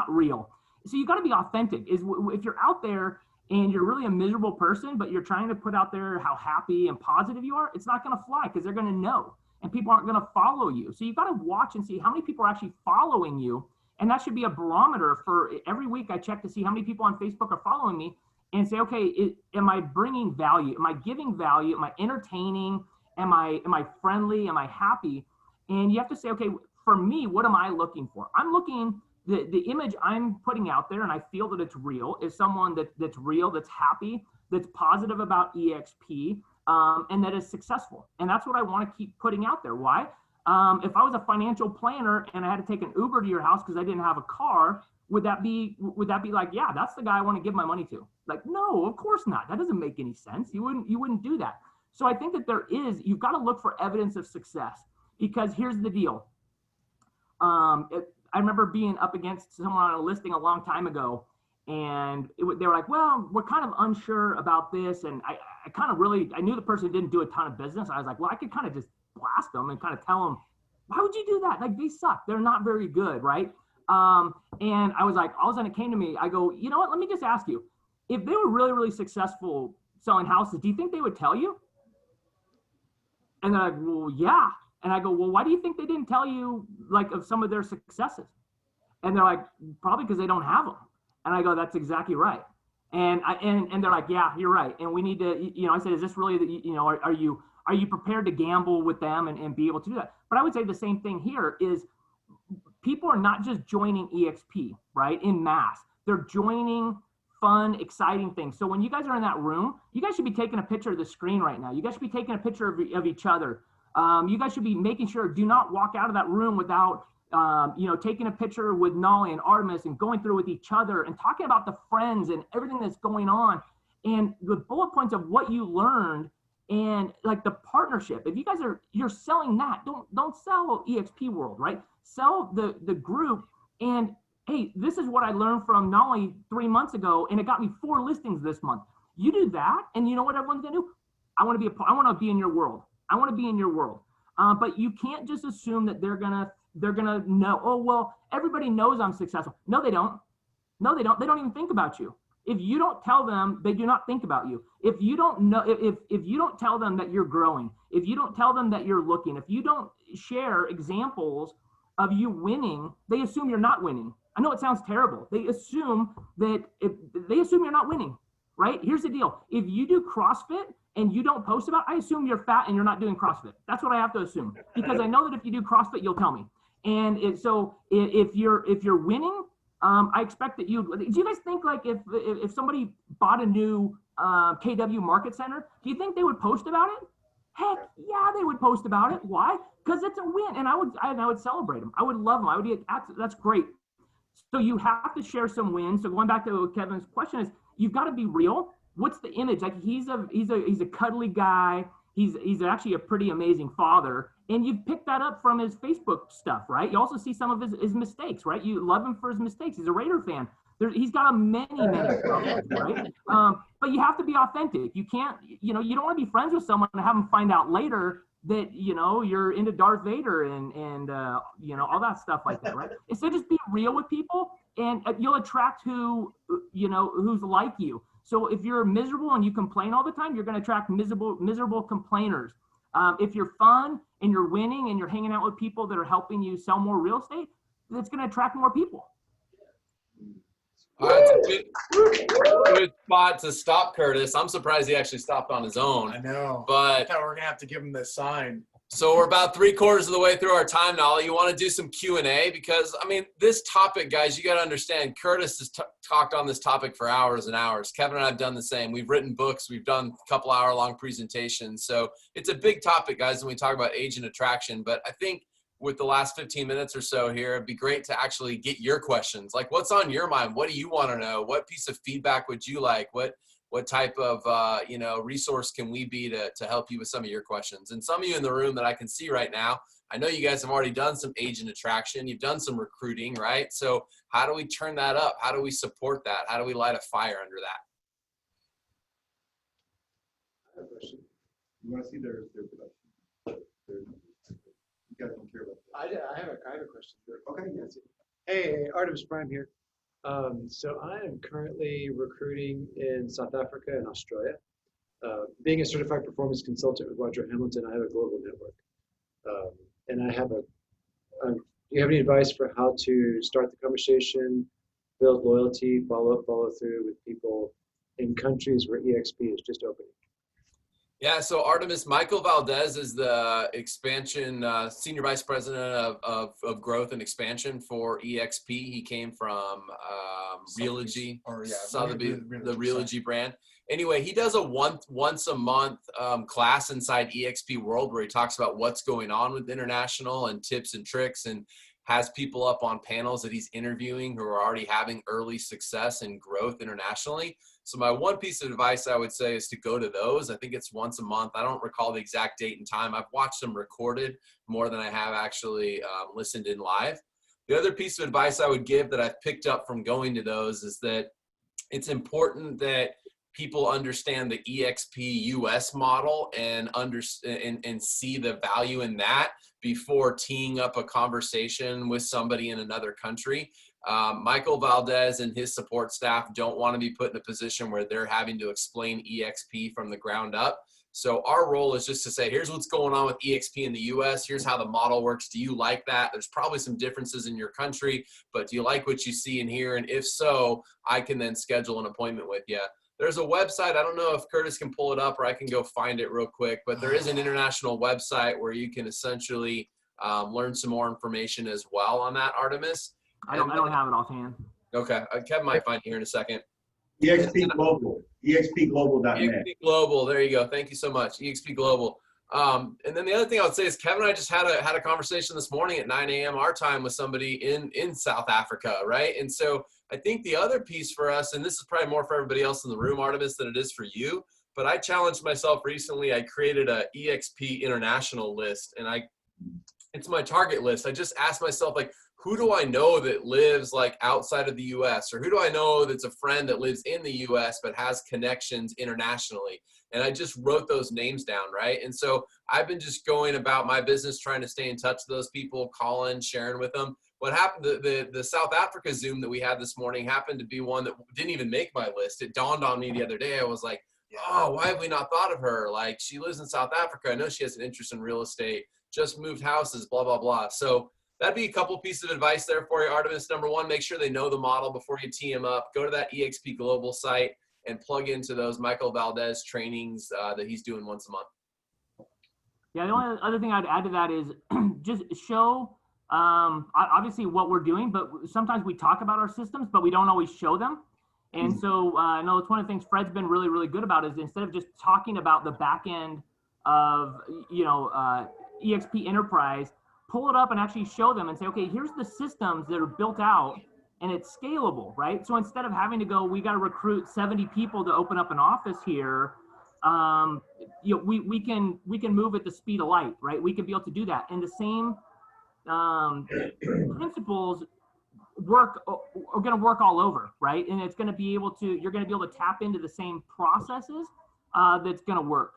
real. So you got to be authentic. If you're out there and you're really a miserable person, but you're trying to put out there how happy and positive you are, it's not going to fly because they're going to know. And people aren't going to follow you. So you've got to watch and see how many people are actually following you. And that should be a barometer for every week. I check to see how many people on Facebook are following me and say, okay, am I bringing value? Am I giving value? Am I entertaining? Am I friendly? Am I happy? And you have to say, okay, for me, what am I looking for? I'm looking, the image I'm putting out there, and I feel that it's real, is someone that's real, that's happy, that's positive about eXp, and that is successful. And that's what I want to keep putting out there. Why? If I was a financial planner and I had to take an Uber to your house because I didn't have a car, would that be like, yeah, that's the guy I want to give my money to? Like, no, of course not. That doesn't make any sense. You wouldn't do that. So I think that you've got to look for evidence of success, because here's the deal. I remember being up against someone on a listing a long time ago, and they were like, well, we're kind of unsure about this. And I knew the person didn't do a ton of business. I was like, well, I could kind of just blast them and kind of tell them, why would you do that? Like, they suck. They're not very good, right? And I was like, all of a sudden it came to me, I go, you know what? Let me just ask you, if they were really, really successful selling houses, do you think they would tell you? And they're like, well, yeah. And I go, well, why do you think they didn't tell you like of some of their successes? And they're like, probably because they don't have them. And I go, that's exactly right. And they're like, yeah, you're right. And we need to, I said, is this really, are you prepared to gamble with them and be able to do that? But I would say the same thing here is people are not just joining eXp, right, in mass. They're joining fun, exciting things. So when you guys are in that room, you guys should be taking a picture of the screen right now. You guys should be taking a picture of each other. You guys should be making sure, do not walk out of that room without, taking a picture with Knolly and Artemis and going through with each other and talking about the friends and everything that's going on and the bullet points of what you learned and like the partnership. If you guys you're selling that, don't sell eXp World, right? Sell the group. And hey, this is what I learned from Knolly 3 months ago, and it got me 4 listings this month. You do that, and you know what everyone's gonna do? I want to be in your world. I want to be in your world. But you can't just assume that they're gonna know, oh, well, everybody knows I'm successful. No, they don't. No, they don't. They don't even think about you. If you don't tell them, they do not think about you. If you don't know, if you don't tell them that you're growing, if you don't tell them that you're looking, if you don't share examples of you winning, they assume you're not winning. I know it sounds terrible. They assume you're not winning, right? Here's the deal. If you do CrossFit and you don't post about it, I assume you're fat and you're not doing CrossFit. That's what I have to assume, because I know that if you do CrossFit, you'll tell me. And so if you're winning, I expect that do you guys think like if somebody bought a new KW Market Center, do you think they would post about it? Heck yeah, they would post about it. Why? Because it's a win, and I would celebrate them. I would love them. I would be that's great. So you have to share some wins. So going back to Kevin's question is, you've got to be real. what's the image? Like he's a cuddly guy. He's actually a pretty amazing father. And you pick that up from his Facebook stuff, right? You also see some of his mistakes, right? You love him for his mistakes. He's a Raider fan. He's got many problems, right? But you have to be authentic. You can't, you don't want to be friends with someone and have them find out later that, you're into Darth Vader and all that stuff like that, right? So just be real with people, and you'll attract who's like you. So if you're miserable and you complain all the time, you're going to attract miserable complainers. If you're fun and you're winning and you're hanging out with people that are helping you sell more real estate, that's going to attract more people. All right, good spot to stop Curtis. I'm surprised he actually stopped on his own. I know. But I thought we were gonna have to give him the sign. so we're about 3/4 of the way through our time, Knolly. You want to do some Q&A? Because, I mean, this topic, guys, you got to understand, Curtis has talked on this topic for hours and hours. Kevin and I have done the same. We've written books. We've done a couple hour-long presentations. So it's a big topic, guys, when we talk about agent attraction. But I think with the last 15 minutes or so here, it'd be great to actually get your questions. Like, what's on your mind? What do you want to know? What piece of feedback would you like? What type of resource can we be to help you with some of your questions? And some of you in the room that I can see right now, I know you guys have already done some agent attraction. You've done some recruiting, right? So how do we turn that up? How do we support that? How do we light a fire under that? I have a question. You want to see their production? You guys don't care about that. I have a question. Okay, yes. Hey, Artemis Prime here. So I am currently recruiting in South Africa and Australia. Being a certified performance consultant with Roger Hamilton, I have a global network. And I have do you have any advice for how to start the conversation, build loyalty, follow through with people in countries where eXp is just opening? Yeah, so Artemis, Michael Valdez is the expansion senior vice president of growth and expansion for eXp. He came from Realogy, the Realogy brand. Anyway, he does a once a month class inside eXp World where he talks about what's going on with international and tips and tricks, and has people up on panels that he's interviewing who are already having early success and growth internationally. So my one piece of advice I would say is to go to those. I think it's once a month. I don't recall the exact date and time. I've watched them recorded more than I have actually listened in live. The other piece of advice I would give that I've picked up from going to those is that it's important that people understand the eXp US model and see the value in that before teeing up a conversation with somebody in another country. Michael Valdez and his support staff don't want to be put in a position where they're having to explain eXp from the ground up. So our role is just to say, here's what's going on with eXp in the US. Here's how the model works. Do you like that? There's probably some differences in your country, but do you like what you see in here? And if so, I can then schedule an appointment with you. There's a website. I don't know if Curtis can pull it up or I can go find it real quick, but there is an international website where you can essentially learn some more information as well on that, Artemis. I don't have it offhand. Okay. Kevin might find it here in a second. eXp Global, expglobal.net. eXp Global. There you go. Thank you so much. eXp Global. And then the other thing I would say is Kevin and I just had a conversation this morning at 9 a.m. our time with somebody in South Africa, right? And so I think the other piece for us, and this is probably more for everybody else in the room, Artemis, than it is for you, but I challenged myself recently. I created a eXp international list, and it's my target list. I just asked myself, like, who do I know that lives like outside of the US? Or who do I know that's a friend that lives in the US but has connections internationally? And I just wrote those names down, right? And so I've been just going about my business, trying to stay in touch with those people, calling, sharing with them. What happened, the South Africa Zoom that we had this morning happened to be one that didn't even make my list. It dawned on me the other day. I was like, oh, why have we not thought of her? Like, she lives in South Africa. I know she has an interest in real estate, just moved houses, blah, blah, blah. So that'd be a couple pieces of advice there for you, Artemis. Number one, make sure they know the model before you tee them up. Go to that eXp Global site and plug into those Michael Valdez trainings that he's doing once a month. Yeah, the only other thing I'd add to that is just show, obviously, what we're doing, but sometimes we talk about our systems, but we don't always show them. And so I know it's one of the things Fred's been really, really good about is instead of just talking about the back end of, eXp Enterprise, pull it up and actually show them and say, okay, here's the systems that are built out and it's scalable, right? So instead of having to go, we got to recruit 70 people to open up an office here. We can move at the speed of light, right? We can be able to do that. And the same principles are going to work all over, right? And it's going to be able to, you're going to be able to tap into the same processes that's going to work.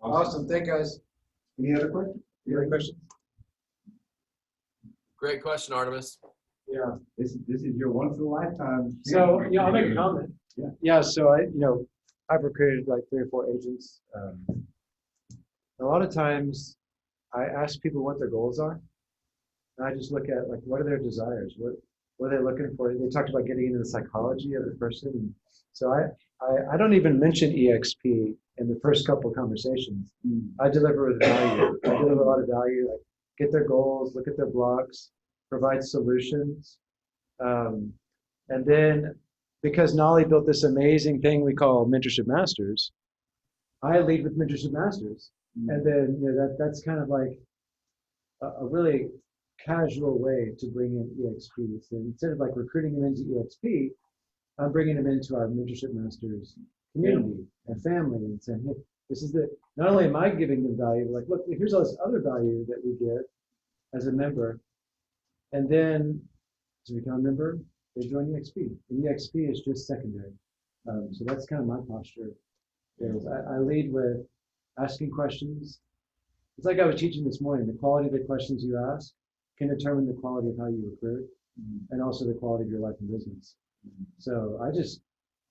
Awesome. Thank you, guys. Any other questions? Any other questions? Great question, Artemis. Yeah. This is your once in a lifetime. So, I'll make a comment. Yeah. Yeah. So I've recruited like 3 or 4 agents. A lot of times I ask people what their goals are. And I just look at like, what are their desires? What are they looking for? They talked about getting into the psychology of the person. And so I don't even mention eXp in the first couple of conversations. I deliver with value. I deliver a lot of value, like get their goals, look at their blocks, provide solutions. And then because Knolly built this amazing thing we call Mentorship Masters, I lead with Mentorship Masters. And then that's kind of like a really casual way to bring in eXp. So instead of like recruiting them into eXp, I'm bringing them into our Mentorship Masters community and family and saying, hey, this is not only am I giving them value, but like, look, here's all this other value that we give as a member. And then to become a member, they join eXp. And eXp is just secondary. So that's kind of my posture. I lead with asking questions. It's like I was teaching this morning, the quality of the questions you ask can determine the quality of how you recruit and also the quality of your life and business. So I just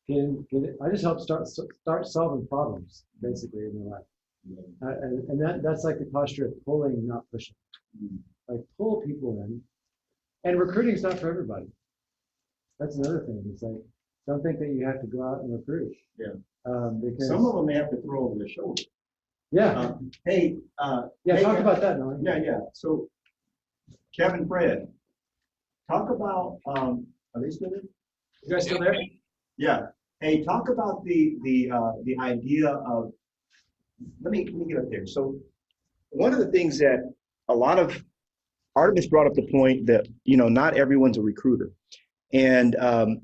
I just help start solving problems basically in their life. And that's like the posture of pulling, not pushing. Like pull people in. And recruiting is not for everybody. That's another thing. It's like, don't think that you have to go out and recruit. Yeah. Because Some of them they have to throw over their shoulder. yeah. Hey, Talk about that, Knolly. Yeah. So, Kevin, Fred, talk about, are they still there? You guys still there? Yeah. Hey, talk about the idea of, let me get up there. So one of the things that a lot of, Artemis brought up the point that, not everyone's a recruiter. And a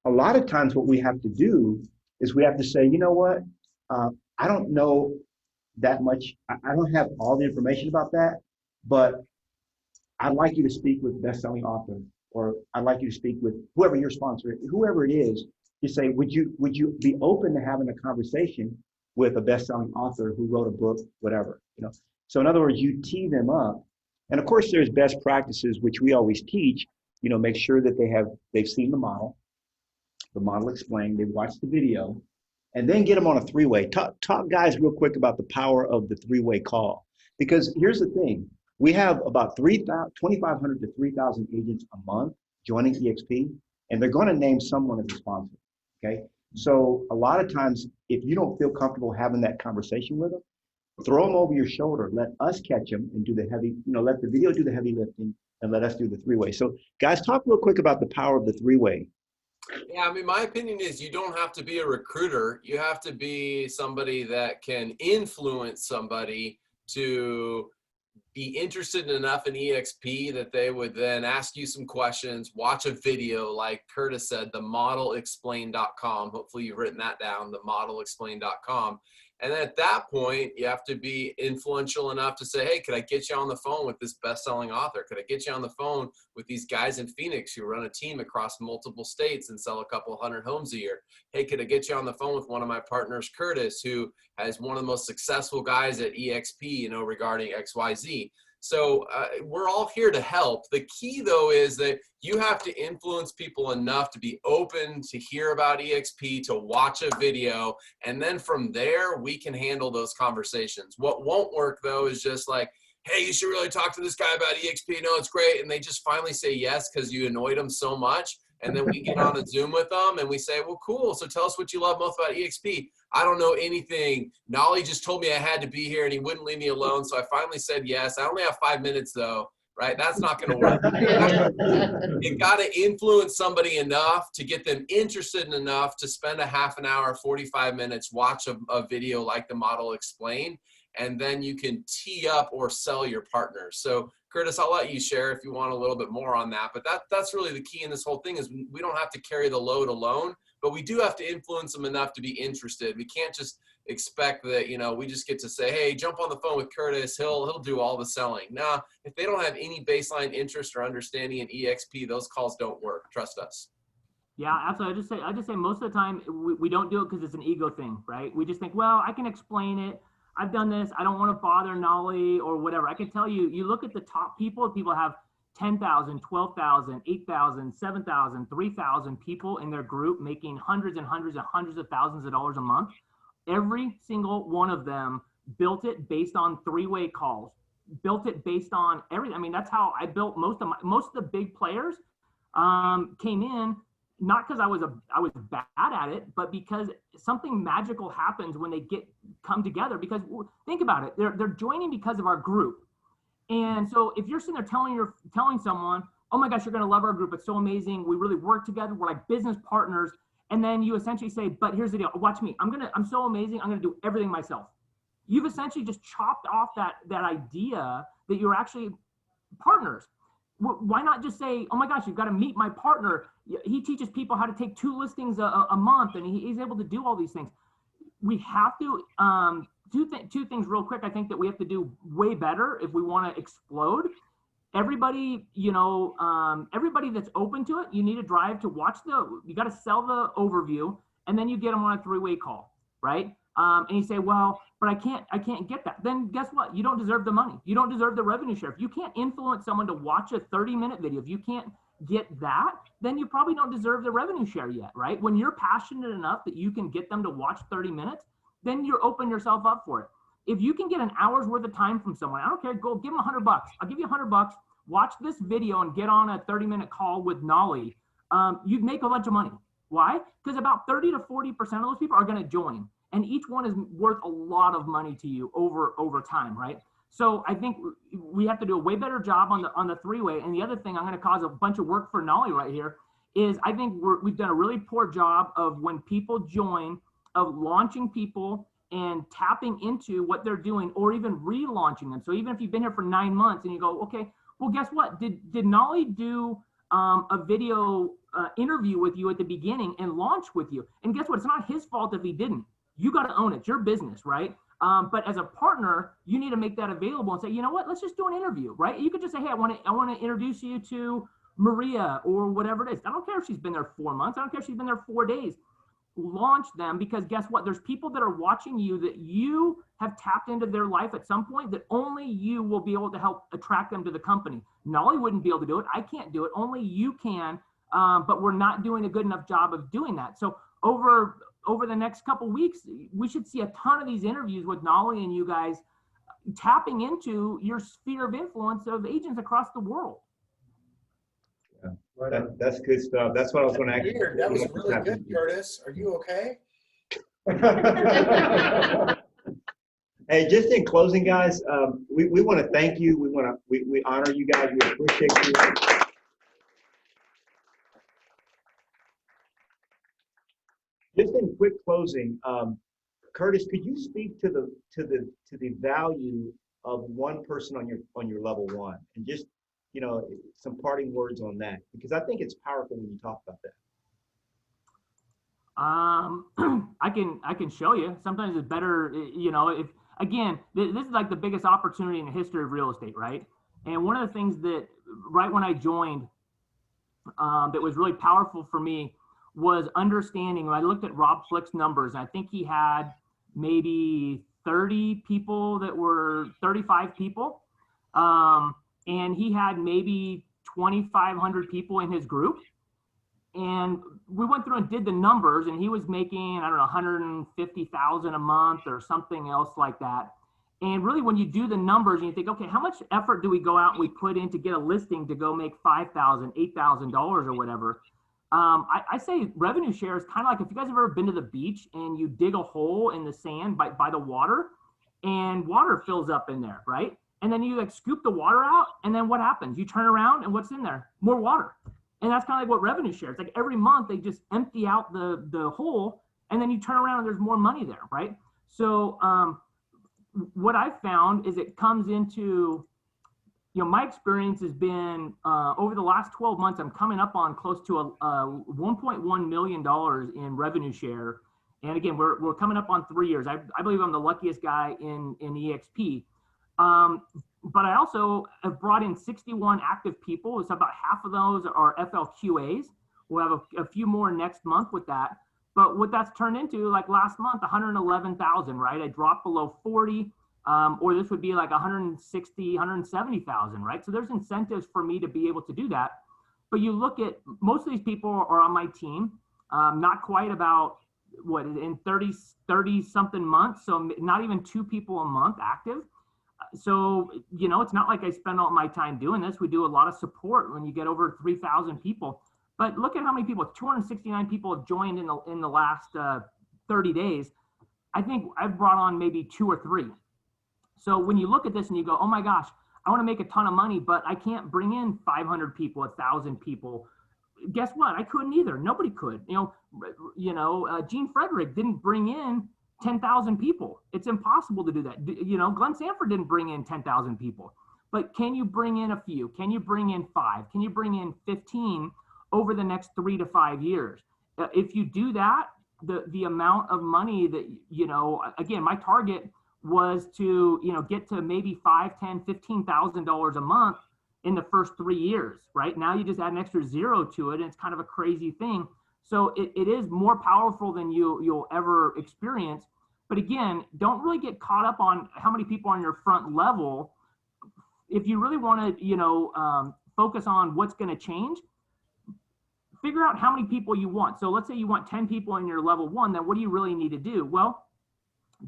lot of times what we have to do is we have to say, you know what, I don't know that much. I don't have all the information about that, but I'd like you to speak with best-selling author, or I'd like you to speak with whoever your sponsor is, whoever it is. You say, would you be open to having a conversation with a best-selling author who wrote a book, whatever, So in other words, you tee them up. And of course, there's best practices, which we always teach, make sure that they've seen the model explained, they've watched the video, and then get them on a 3-way. Talk guys real quick about the power of the 3-way call. Because here's the thing, we have about 2,500 to 3,000 agents a month joining eXp, and they're going to name someone as a sponsor, okay? So a lot of times, if you don't feel comfortable having that conversation with them, throw them over your shoulder, let us catch them and do the heavy, let the video do the heavy lifting and let us do the 3-way. So guys, talk real quick about the power of the 3-way. Yeah, I mean, my opinion is you don't have to be a recruiter. You have to be somebody that can influence somebody to be interested enough in eXp that they would then ask you some questions, watch a video like Curtis said, themodelexplain.com. Hopefully you've written that down, themodelexplain.com. And then at that point, you have to be influential enough to say, hey, could I get you on the phone with this best-selling author? Could I get you on the phone with these guys in Phoenix who run a team across multiple states and sell a couple hundred homes a year? Hey, could I get you on the phone with one of my partners, Curtis, who has one of the most successful guys at eXp, regarding XYZ? So we're all here to help. The key, though, is that you have to influence people enough to be open to hear about eXp, to watch a video, and then from there, we can handle those conversations. What won't work, though, is just like, hey, you should really talk to this guy about eXp. No, it's great. And they just finally say yes because you annoyed them so much. And then we get on a Zoom with them and we say, well, cool. So tell us what you love most about eXp. I don't know anything. Knolly just told me I had to be here and he wouldn't leave me alone. So I finally said yes. I only have 5 minutes though, right? That's not going to work. You got to influence somebody enough to get them interested enough to spend a half an hour, 45 minutes, watch a video like the model explained. And then you can tee up or sell your partners. So Curtis, I'll let you share if you want a little bit more on that, but that's really the key in this whole thing is we don't have to carry the load alone, but we do have to influence them enough to be interested. We can't just expect that, you know, we just get to say, hey, jump on the phone with Curtis, he'll do all the selling. Now, if they don't have any baseline interest or understanding in eXp, those calls don't work. Trust us. Yeah, absolutely. I just say most of the time we don't do it because it's an ego thing, right? We just think, well, I can explain it. I've done this. I don't want to bother Knolly or whatever. I can tell you, you look at the top people have 10,000, 12,000, 8,000, 7,000, 3,000 people in their group making hundreds and hundreds and hundreds of thousands of dollars a month. Every single one of them built it based on three-way calls, built it based on everything. I mean, that's how I built most of the big players came in, not because I was bad at it, but because something magical happens when they come together. Because think about it, they're joining because of our group. And so if you're sitting there telling someone, oh my gosh, you're gonna love our group, it's so amazing, we really work together, we're like business partners, and then you essentially say, but here's the deal, watch me, I'm so amazing, I'm gonna do everything myself. You've essentially just chopped off that idea that you're actually partners. Why not just say, oh my gosh, you've got to meet my partner. He teaches people how to take 2 listings a month, and he's able to do all these things. We have to do two things real quick. I think that we have to do way better if we want to explode. Everybody, everybody that's open to it, you need to drive to watch you got to sell the overview, and then you get them on a 3-way call, right? And you say, well, but I can't get that. Then guess what? You don't deserve the money. You don't deserve the revenue share. If you can't influence someone to watch a 30-minute video, if you can't get that, then you probably don't deserve the revenue share yet, right? When you're passionate enough that you can get them to watch 30 minutes, then you're open yourself up for it. If you can get an hour's worth of time from someone, I don't care, go give them $100. I'll give you $100. Watch this video and get on a 30-minute call with Knolly. You'd make a bunch of money. Why? Because about 30 to 40% of those people are going to join. And each one is worth a lot of money to you over time, right? So I think we have to do a way better job on the 3-way. And the other thing, I'm going to cause a bunch of work for Knolly right here, is I think we've done a really poor job of when people join, of launching people and tapping into what they're doing, or even relaunching them. So even if you've been here for 9 months and you go, okay, well, guess what? Did Knolly do a video interview with you at the beginning and launch with you? And guess what? It's not his fault if he didn't. You got to own it. It's your business, right? But as a partner, you need to make that available and say, you know what? Let's just do an interview, right? You could just say, hey, I want to introduce you to Maria or whatever it is. I don't care if she's been there 4 months. I don't care if she's been there 4 days. Launch them, because guess what? There's people that are watching you that you have tapped into their life at some point that only you will be able to help attract them to the company. Knolly wouldn't be able to do it. I can't do it. Only you can. But we're not doing a good enough job of doing that. So over the next couple weeks, we should see a ton of these interviews with Knolly and you guys tapping into your sphere of influence of agents across the world. Right on. That's good stuff. That's what I was going to ask. Weird. That was really good, Curtis. Are you okay? Hey, just in closing, guys, we want to thank you. We honor you guys. We appreciate you. Just in quick closing, Curtis, could you speak to the value of one person on your level 1, and just some parting words on that, because I think it's powerful when you talk about that. I can show you. Sometimes it's better, if again, this is like the biggest opportunity in the history of real estate, right? And one of the things that right when I joined that was really powerful for me was understanding. When I looked at Rob Flick's numbers, and I think he had maybe 30 people that were 35 people. And he had maybe 2,500 people in his group. And we went through and did the numbers, and he was making, I don't know, 150,000 a month or something else like that. And really, when you do the numbers and you think, okay, how much effort do we go out and we put in to get a listing to go make $5,000, $8,000 or whatever? I say revenue share is kind of like if you guys have ever been to the beach and you dig a hole in the sand by the water, and water fills up in there, right? And then you scoop the water out, and then what happens? You turn around, and what's in there? More water. And that's kind of like what revenue share. It's like every month they just empty out the hole, and then you turn around and there's more money there, right? So what I've found is it comes into my experience has been over the last 12 months, I'm coming up on close to $1.1 million in revenue share. And again, we're coming up on 3 years. I believe I'm the luckiest guy in eXp. But I also have brought in 61 active people. It's about half of those are FLQAs. We'll have a few more next month with that. But what that's turned into, like last month, 111,000, right? I dropped below 40. Or this would be like 160, 170,000, right? So there's incentives for me to be able to do that. But you look at, most of these people are on my team, not quite about, what, in 30 something months. So not even 2 people a month active. So, it's not like I spend all my time doing this. We do a lot of support when you get over 3,000 people. But look at how many people, 269 people have joined in the last 30 days. I think I've brought on maybe 2 or 3. So when you look at this and you go, oh my gosh, I want to make a ton of money, but I can't bring in 500 people, 1,000 people. Guess what? I couldn't either. Nobody could. Gene Frederick didn't bring in 10,000 people. It's impossible to do that. Glenn Sanford didn't bring in 10,000 people. But can you bring in a few? Can you bring in 5? Can you bring in 15 over the next 3 to 5 years? If you do that, the amount of money that, again, my target was to, get to maybe $5,000, $10,000, $15,000 a month in the first 3 years, right? Now you just add an extra 0 to it, and it's kind of a crazy thing. So it is more powerful than you'll ever experience. But again, don't really get caught up on how many people are on your front level. If you really want to, focus on what's going to change, figure out how many people you want. So let's say you want 10 people in your level 1, then what do you really need to do? Well,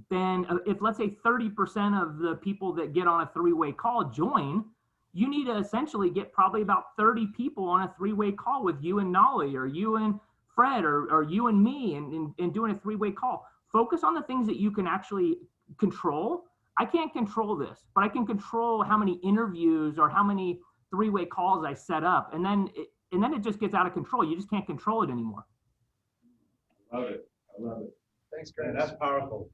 then if let's say 30% of the people that get on a 3-way call join, you need to essentially get probably about 30 people on a 3-way call with you and Knolly, or you and Fred, or you and me, and doing a 3-way call. Focus on the things that you can actually control. I can't control this, but I can control how many interviews or how many 3-way calls I set up. And then it just gets out of control. You just can't control it anymore. Love it. I love it. Thanks, Chris. Man, that's powerful.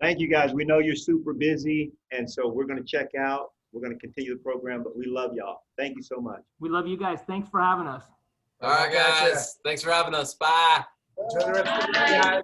Thank you, guys. We know you're super busy, and so we're going to check out. We're going to continue the program, but we love y'all. Thank you so much. We love you guys. Thanks for having us. All right, guys. Thanks for having us. Bye. Enjoy the rest of the day, guys.